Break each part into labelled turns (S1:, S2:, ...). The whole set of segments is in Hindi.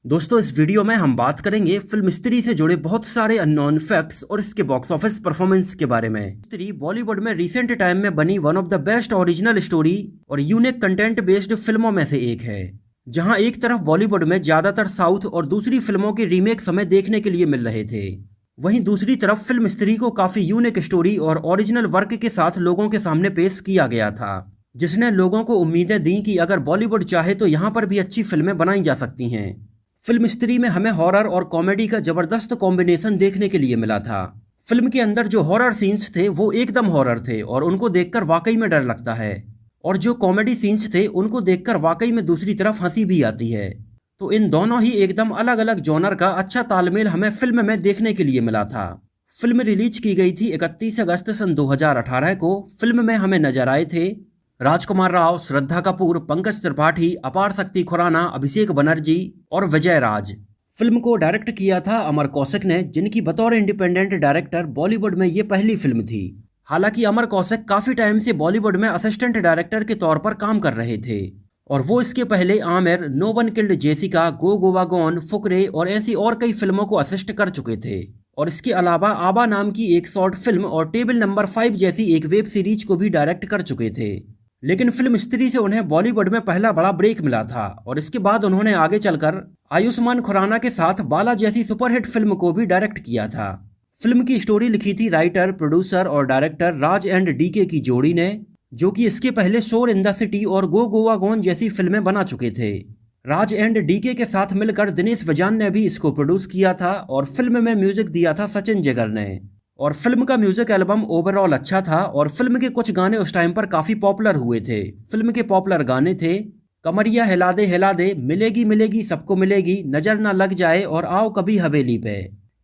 S1: दोस्तों, इस वीडियो में हम बात करेंगे फिल्म स्त्री से जुड़े बहुत सारे अननोन फैक्ट्स और इसके बॉक्स ऑफिस परफॉर्मेंस के बारे में। स्त्री बॉलीवुड में रिसेंट टाइम में बनी one of the best original story और यूनिक कंटेंट बेस्ड फिल्मों में से एक है, जहां एक तरफ बॉलीवुड में ज्यादातर साउथ और दूसरी फिल्मों के रीमेक्स हमें देखने के लिए मिल रहे थे, वहीं दूसरी तरफ फिल्म स्त्री को काफी यूनिक स्टोरी और ओरिजिनल वर्क के साथ लोगों के सामने पेश किया गया था, जिसने लोगों को उम्मीदें दी कि अगर बॉलीवुड चाहे तो यहाँ पर भी अच्छी फिल्में बनाई जा सकती हैं। फिल्म स्त्री में हमें हॉरर और कॉमेडी का जबरदस्त कॉम्बिनेशन देखने के लिए मिला था। फिल्म के अंदर जो हॉरर सीन्स थे वो एकदम हॉरर थे और उनको देखकर वाकई में डर लगता है, और जो कॉमेडी सीन्स थे उनको देखकर वाकई में दूसरी तरफ हंसी भी आती है। तो इन दोनों ही एकदम अलग अलग जॉनर का अच्छा तालमेल हमें फिल्म में देखने के लिए मिला था। फिल्म रिलीज की गई थी 31 अगस्त सन 2018 को। फिल्म में हमें नजर आए थे राजकुमार राव, श्रद्धा कपूर, पंकज त्रिपाठी, अपार शक्ति खुराना, अभिषेक बनर्जी और विजय राज। फिल्म को डायरेक्ट किया था अमर कौशिक ने, जिनकी बतौर इंडिपेंडेंट डायरेक्टर बॉलीवुड में ये पहली फिल्म थी। हालांकि अमर कौशिक काफी टाइम से बॉलीवुड में असिस्टेंट डायरेक्टर के तौर पर काम कर रहे थे, और वो इसके पहले Aamir, no one killed Jessica, go Goa gone, Fukrey और ऐसी और कई फिल्मों को असिस्ट कर चुके थे। और इसके अलावा आबा नाम की एक शॉर्ट फिल्म और टेबल नंबर 5 जैसी एक वेब सीरीज को भी डायरेक्ट कर चुके थे। लेकिन फिल्म स्त्री से उन्हें बॉलीवुड में पहला बड़ा ब्रेक मिला था, और इसके बाद उन्होंने आगे चलकर आयुष्मान खुराना के साथ बाला जैसी सुपरहिट फिल्म को भी डायरेक्ट किया था। फिल्म की स्टोरी लिखी थी राइटर, प्रोड्यूसर और डायरेक्टर राज एंड डीके की जोड़ी ने, जो कि इसके पहले शोर इन द सिटी और गो गोवा गॉन जैसी फिल्में बना चुके थे। राज एंड डीके के साथ मिलकर दिनेश विजान ने भी इसको प्रोड्यूस किया था, और फिल्म में म्यूजिक दिया था सचिन जिगर ने। और फिल्म का म्यूजिक एल्बम ओवरऑल अच्छा था, और फिल्म के कुछ गाने उस टाइम पर काफी पॉपुलर हुए थे। फिल्म के पॉपुलर गाने थे कमरिया हिला दे, मिलेगी मिलेगी सबको मिलेगी, नजर ना लग जाए और आओ कभी हवेली पे।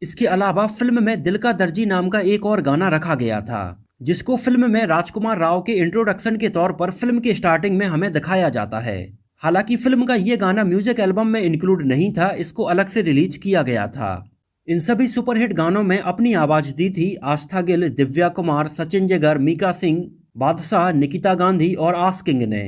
S1: इसके अलावा फिल्म में दिल का दर्जी नाम का एक और गाना रखा गया था, जिसको फिल्म में राजकुमार राव के इंट्रोडक्शन के तौर पर फिल्म की स्टार्टिंग में हमें दिखाया जाता है। हालांकि फिल्म का ये गाना म्यूजिक एल्बम में इंक्लूड नहीं था, इसको अलग से रिलीज किया गया था। इन सभी सुपरहिट गानों में अपनी आवाज दी थी आस्था गिल, दिव्या कुमार, सचिन जिगर, मीका सिंह, बादशाह, निकिता गांधी और आस किंग ने।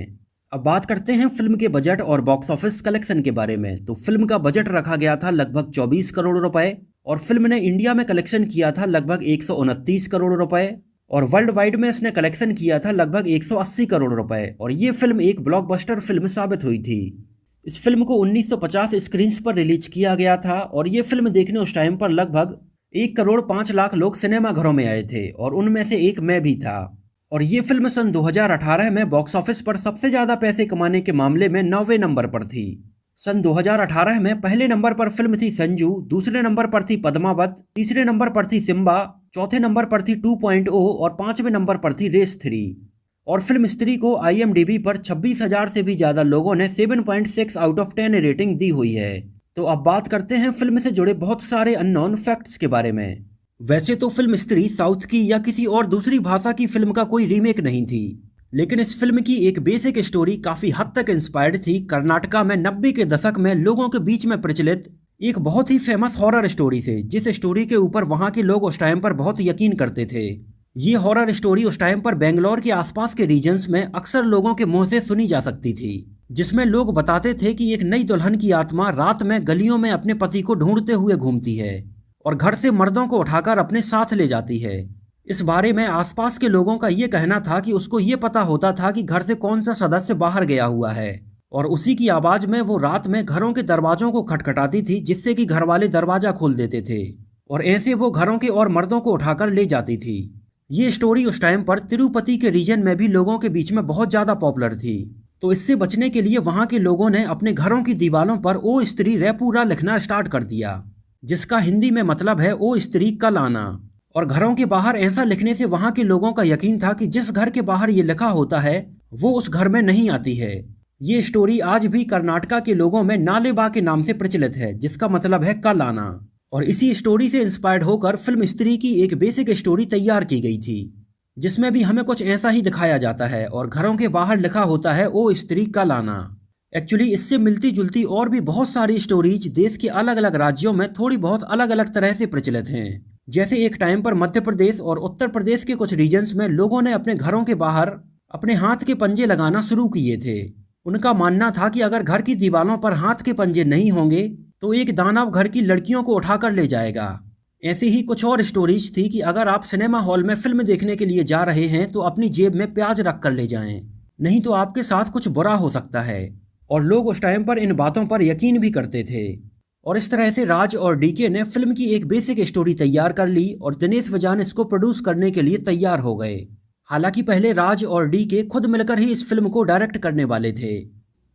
S1: अब बात करते हैं फिल्म के बजट और बॉक्स ऑफिस कलेक्शन के बारे में। तो फिल्म का बजट रखा गया था लगभग 24 करोड़ रुपए, और फिल्म ने इंडिया में कलेक्शन किया था लगभग 129 करोड़ रुपए, और वर्ल्ड वाइड में इसने कलेक्शन किया था लगभग 180 करोड़ रुपए। और ये फिल्म एक ब्लॉकबस्टर फिल्म साबित हुई थी। इस फिल्म को 1950 स्क्रीन्स पर रिलीज किया गया था, और ये फिल्म देखने उस टाइम पर लगभग 1 करोड़ 5 लाख लोग सिनेमा घरों में आए थे, और उनमें से एक मैं भी था। और ये फिल्म सन 2018 में बॉक्स ऑफिस पर सबसे ज्यादा पैसे कमाने के मामले में 9वें नंबर पर थी। सन 2018 में पहले नंबर पर फिल्म थी संजू, दूसरे नंबर पर थी पद्मावत, तीसरे नंबर पर थी सिम्बा, चौथे नंबर पर थी 2.0 और 5वें नंबर पर थी रेस 3। और फिल्म स्त्री को IMDb पर 26,000 से भी ज्यादा लोगों ने 7.6 आउट ऑफ 10 रेटिंग दी हुई है। तो अब बात करते हैं फिल्म से जुड़े बहुत सारे अननोन फैक्ट्स के बारे में। वैसे तो फिल्म स्त्री साउथ की या किसी और दूसरी भाषा की फिल्म का कोई रीमेक नहीं थी, लेकिन इस फिल्म की एक बेसिक स्टोरी काफी हद तक इंस्पायर्ड थी कर्नाटका में 90 के दशक में लोगों के बीच में प्रचलित एक बहुत ही फेमस हॉरर स्टोरी से, जिस स्टोरी के ऊपर वहां के लोग उस टाइम पर बहुत यकीन करते थे। ये हॉरर स्टोरी उस टाइम पर बेंगलोर के आसपास के रीजन्स में अक्सर लोगों के मुंह से सुनी जा सकती थी, जिसमें लोग बताते थे कि एक नई दुल्हन की आत्मा रात में गलियों में अपने पति को ढूंढते हुए घूमती है और घर से मर्दों को उठाकर अपने साथ ले जाती है। इस बारे में आसपास के लोगों का ये कहना था कि उसको ये पता होता था कि घर से कौन सा सदस्य बाहर गया हुआ है, और उसी की आवाज में वो रात में घरों के दरवाजों को खटखटाती थी, जिससे कि घर वाले दरवाजा खोल देते थे, और ऐसे वो घरों के और मर्दों को उठाकर ले जाती थी। ये स्टोरी उस टाइम पर तिरुपति के रीजन में भी लोगों के बीच में बहुत ज्यादा पॉपुलर थी। तो इससे बचने के लिए वहां के लोगों ने अपने घरों की दीवारों पर ओ स्त्री रेपूरा लिखना स्टार्ट कर दिया, जिसका हिंदी में मतलब है ओ स्त्री कल आना। और घरों के बाहर ऐसा लिखने से वहां के लोगों का यकीन था कि जिस घर के बाहर ये लिखा होता है वो उस घर में नहीं आती है। ये स्टोरी आज भी कर्नाटका के लोगों में नालेबा के नाम से प्रचलित है, जिसका मतलब है कल आना। और इसी स्टोरी से इंस्पायर्ड होकर फिल्म स्त्री की एक बेसिक स्टोरी तैयार की गई थी, जिसमें भी हमें कुछ ऐसा ही दिखाया जाता है, और घरों के बाहर लिखा होता है ओ स्त्री कल आना। एक्चुअली इससे मिलती जुलती और भी बहुत सारी स्टोरीज देश के अलग अलग राज्यों में थोड़ी बहुत अलग अलग तरह से प्रचलित हैं। जैसे एक टाइम पर मध्य प्रदेश और उत्तर प्रदेश के कुछ रीजन्स में लोगों ने अपने घरों के बाहर अपने हाथ के पंजे लगाना शुरू किए थे। उनका मानना था कि अगर घर की दीवारों पर हाथ के पंजे नहीं होंगे तो एक दानव घर की लड़कियों को उठाकर ले जाएगा। ऐसी ही कुछ और स्टोरीज थी कि अगर आप सिनेमा हॉल में फिल्म देखने के लिए जा रहे हैं तो अपनी जेब में प्याज रख कर ले जाएं, नहीं तो आपके साथ कुछ बुरा हो सकता है। और लोग उस टाइम पर इन बातों पर यकीन भी करते थे। और इस तरह से राज और डीके ने फिल्म की एक बेसिक स्टोरी तैयार कर ली और दिनेश विजान इसको प्रोड्यूस करने के लिए तैयार हो गए। हालांकि पहले राज और डीके खुद मिलकर ही इस फिल्म को डायरेक्ट करने वाले थे,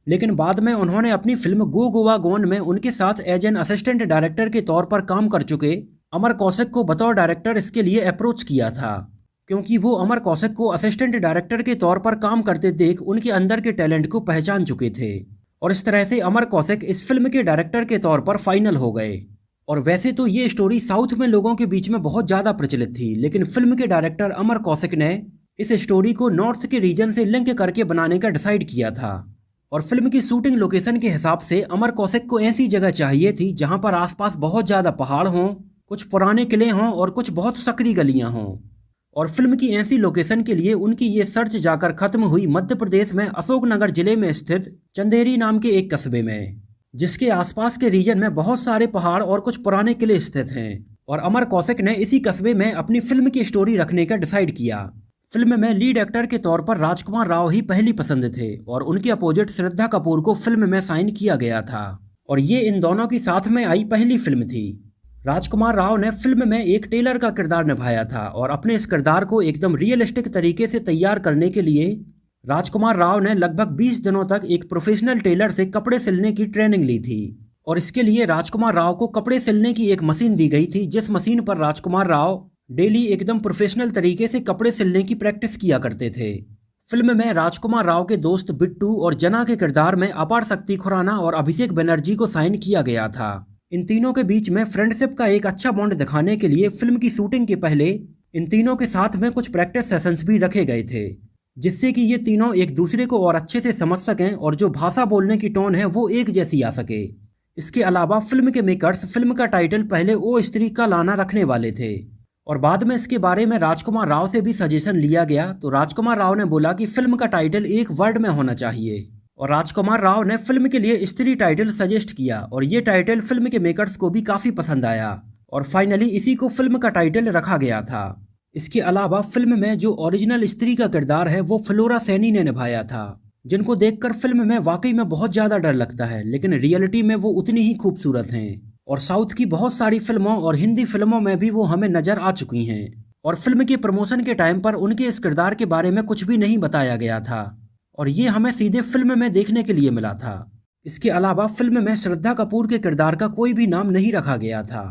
S1: लेकिन बाद में उन्होंने अपनी फिल्म गो गोवा गोन में उनके साथ एज एन असिस्टेंट डायरेक्टर के तौर पर काम कर चुके अमर कौशिक को बतौर डायरेक्टर इसके लिए अप्रोच किया था, क्योंकि वो अमर कौशिक को असिस्टेंट डायरेक्टर के तौर पर काम करते देख उनके अंदर के टैलेंट को पहचान चुके थे। और इस तरह से अमर कौशिक इस फिल्म के डायरेक्टर के तौर पर फाइनल हो गए। और वैसे तो ये स्टोरी साउथ में लोगों के बीच में बहुत ज़्यादा प्रचलित थी, लेकिन फिल्म के डायरेक्टर अमर कौशिक ने इस स्टोरी को नॉर्थ के रीजन से लिंक करके बनाने का डिसाइड किया था। और फिल्म की शूटिंग लोकेशन के हिसाब से अमर कौशिक को ऐसी जगह चाहिए थी जहां पर आसपास बहुत ज़्यादा पहाड़ हों, कुछ पुराने किले हों और कुछ बहुत सकरी गलियां हों। और फिल्म की ऐसी लोकेशन के लिए उनकी ये सर्च जाकर खत्म हुई मध्य प्रदेश में अशोकनगर जिले में स्थित चंदेरी नाम के एक कस्बे में, जिसके आसपास के रीजन में बहुत सारे पहाड़ और कुछ पुराने किले स्थित हैं। और अमर कौशिक ने इसी कस्बे में अपनी फिल्म की स्टोरी रखने का डिसाइड किया। फिल्म में लीड एक्टर के तौर पर राजकुमार राव ही पहली पसंद थे और उनके अपोजिट श्रद्धा कपूर को फिल्म में साइन किया गया था। और ये इन दोनों की साथ में आई पहली फिल्म थी। राजकुमार राव ने फिल्म में एक टेलर का किरदार निभाया था और अपने इस किरदार को एकदम रियलिस्टिक तरीके से तैयार करने के लिए राजकुमार राव ने लगभग 20 दिनों तक एक प्रोफेशनल टेलर से कपड़े सिलने की ट्रेनिंग ली थी। और इसके लिए राजकुमार राव को कपड़े सिलने की एक मशीन दी गई थी, जिस मशीन पर राजकुमार राव डेली एकदम प्रोफेशनल तरीके से कपड़े सिलने की प्रैक्टिस किया करते थे। फिल्म में राजकुमार राव के दोस्त बिट्टू और जना के किरदार में अपार शक्ति खुराना और अभिषेक बनर्जी को साइन किया गया था। इन तीनों के बीच में फ्रेंडशिप का एक अच्छा बॉन्ड दिखाने के लिए फिल्म की शूटिंग के पहले इन तीनों के साथ में कुछ प्रैक्टिस सेशंस भी रखे गए थे, जिससे कि ये तीनों एक दूसरे को और अच्छे से समझ सकें और जो भाषा बोलने की टोन है वो एक जैसी आ सके। इसके अलावा फिल्म के मेकर्स फिल्म का टाइटल पहले ओ स्त्री का लाना रखने वाले थे और बाद में इसके बारे में राजकुमार राव से भी सजेशन लिया गया। तो राजकुमार राव ने बोला कि फिल्म का टाइटल एक वर्ड में होना चाहिए और राजकुमार राव ने फिल्म के लिए स्त्री टाइटल सजेस्ट किया और ये टाइटल फिल्म के मेकर्स को भी काफ़ी पसंद आया और फाइनली इसी को फिल्म का टाइटल रखा गया था। इसके अलावा फिल्म में जो ओरिजिनल स्त्री का किरदार है वो फ्लोरा सैनी ने निभाया था, जिनको देखकर फिल्म में वाकई में बहुत ज़्यादा डर लगता है, लेकिन रियलिटी में वो उतनी ही खूबसूरत हैं। और साउथ की बहुत सारी फिल्मों और हिंदी फिल्मों में भी वो हमें नज़र आ चुकी हैं। और फिल्म के प्रमोशन के टाइम पर उनके इस किरदार के बारे में कुछ भी नहीं बताया गया था और ये हमें सीधे फिल्म में देखने के लिए मिला था। इसके अलावा फिल्म में श्रद्धा कपूर के किरदार का कोई भी नाम नहीं रखा गया था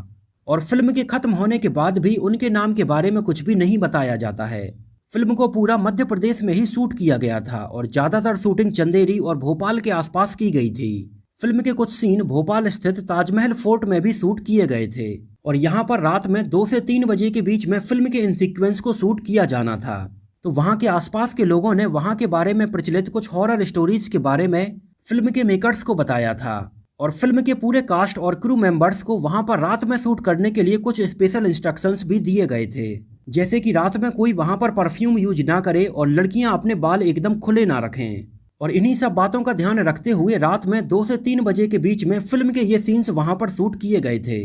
S1: और फिल्म के खत्म होने के बाद भी उनके नाम के बारे में कुछ भी नहीं बताया जाता है। फिल्म को पूरा मध्य प्रदेश में ही शूट किया गया था और ज़्यादातर शूटिंग चंदेरी और भोपाल के आसपास की गई थी। फिल्म के कुछ सीन भोपाल स्थित ताजमहल फोर्ट में भी शूट किए गए थे और यहाँ पर रात में 2 से 3 बजे के बीच में फिल्म के इन सीक्वेंस को शूट किया जाना था। तो वहाँ के आसपास के लोगों ने वहाँ के बारे में प्रचलित कुछ हॉरर स्टोरीज के बारे में फिल्म के मेकर्स को बताया था और फिल्म के पूरे कास्ट और क्रू मेंबर्स को वहाँ पर रात में शूट करने के लिए कुछ स्पेशल इंस्ट्रक्शंस भी दिए गए थे, जैसे कि रात में कोई वहाँ पर परफ्यूम यूज ना करे और लड़कियाँ अपने बाल एकदम खुले ना रखें। और इन्हीं सब बातों का ध्यान रखते हुए रात में 2 से 3 बजे के बीच में फिल्म के ये सीन्स वहाँ पर शूट किए गए थे।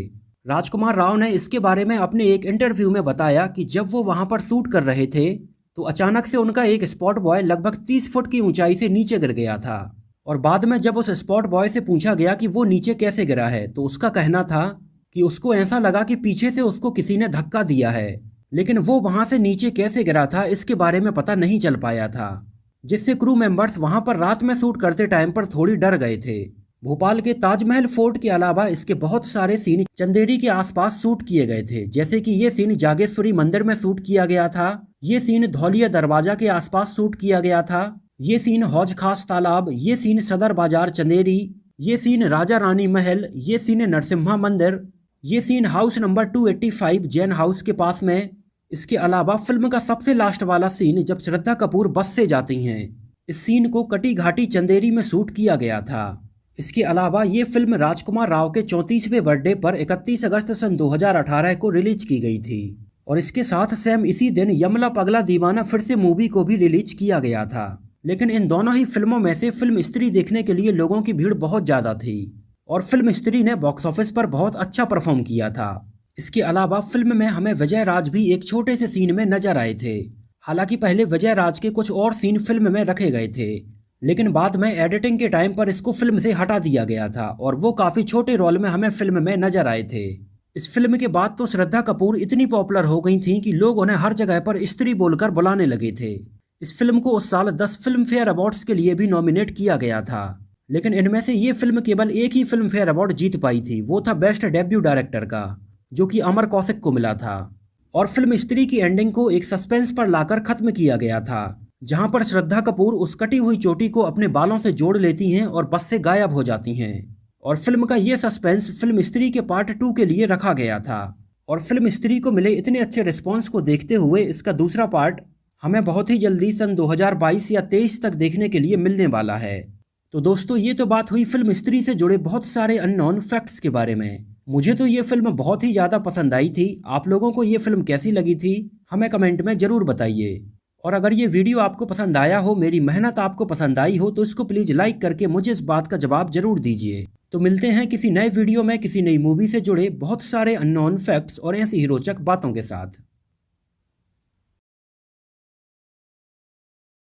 S1: राजकुमार राव ने इसके बारे में अपने एक इंटरव्यू में बताया कि जब वो वहाँ पर शूट कर रहे थे तो अचानक से उनका एक स्पॉट बॉय लगभग 30 फुट की ऊंचाई से नीचे गिर गया था और बाद में जब उस स्पॉट बॉय से पूछा गया कि वो नीचे कैसे गिरा है तो उसका कहना था कि उसको ऐसा लगा कि पीछे से उसको किसी ने धक्का दिया है, लेकिन वो वहाँ से नीचे कैसे गिरा था इसके बारे में पता नहीं चल पाया था, जिससे क्रू मेंबर्स वहाँ पर रात में शूट करते टाइम पर थोड़ी डर गए थे। भोपाल के ताजमहल फोर्ट के अलावा इसके बहुत सारे सीन चंदेरी के आसपास शूट किए गए थे, जैसे कि ये सीन जागेश्वरी मंदिर में शूट किया गया था, ये सीन धौलिया दरवाजा के आसपास शूट किया गया था, ये सीन हौज खास तालाब, ये सीन सदर बाजार चंदेरी, ये सीन राजा रानी महल, ये सीन नरसिम्हा मंदिर, ये scene house number 285 Jain house के पास में। इसके अलावा फिल्म का सबसे लास्ट वाला सीन जब श्रद्धा कपूर बस से जाती हैं, इस सीन को कटी घाटी चंदेरी में शूट किया गया था। इसके अलावा ये फिल्म राजकुमार राव के 34वें बर्थडे पर 31 अगस्त सन 2018 को रिलीज की गई थी और इसके साथ सेम इसी दिन यमला पगला दीवाना फिर से मूवी को भी रिलीज किया गया था। लेकिन इन दोनों ही फिल्मों में से फिल्म स्त्री देखने के लिए लोगों की भीड़ बहुत ज़्यादा थी और फिल्म स्त्री ने बॉक्स ऑफिस पर बहुत अच्छा परफॉर्म किया था। इसके अलावा फिल्म में हमें विजय राज भी एक छोटे से सीन में नजर आए थे। हालांकि पहले विजय राज के कुछ और सीन फिल्म में रखे गए थे, लेकिन बाद में एडिटिंग के टाइम पर इसको फिल्म से हटा दिया गया था और वो काफी छोटे रोल में हमें फिल्म में नजर आए थे। इस फिल्म के बाद तो श्रद्धा कपूर इतनी पॉपुलर हो गई थी कि लोग उन्हें हर जगह पर स्त्री बोलकर बुलाने लगे थे। इस फिल्म को उस साल 10 फिल्म फेयर अवार्ड्स के लिए भी नॉमिनेट किया गया था, लेकिन इनमें से ये फिल्म केवल एक ही फिल्म फेयर अवार्ड जीत पाई थी। वो था बेस्ट डेब्यू डायरेक्टर का, जो कि अमर कौशिक को मिला था। और फिल्म स्त्री की एंडिंग को एक सस्पेंस पर लाकर खत्म किया गया था, जहां पर श्रद्धा कपूर उस कटी हुई चोटी को अपने बालों से जोड़ लेती हैं और बस से गायब हो जाती हैं। और फिल्म का ये सस्पेंस फिल्म स्त्री के पार्ट 2 के लिए रखा गया था। और फिल्म स्त्री को मिले इतने अच्छे रिस्पॉन्स को देखते हुए इसका दूसरा पार्ट हमें बहुत ही जल्दी सन 2022 या 23 तक देखने के लिए मिलने वाला है। तो दोस्तों, ये तो बात हुई फिल्म स्त्री से जुड़े बहुत सारे अननोन फैक्ट्स के बारे में। मुझे तो ये फिल्म बहुत ही ज़्यादा पसंद आई थी। आप लोगों को ये फिल्म कैसी लगी थी हमें कमेंट में ज़रूर बताइए। और अगर ये वीडियो आपको पसंद आया हो, मेरी मेहनत आपको पसंद आई हो, तो इसको प्लीज़ लाइक करके मुझे इस बात का जवाब ज़रूर दीजिए। तो मिलते हैं किसी नए वीडियो में किसी नई मूवी से जुड़े बहुत सारे अननोन फैक्ट्स और ऐसी ही रोचक बातों के साथ।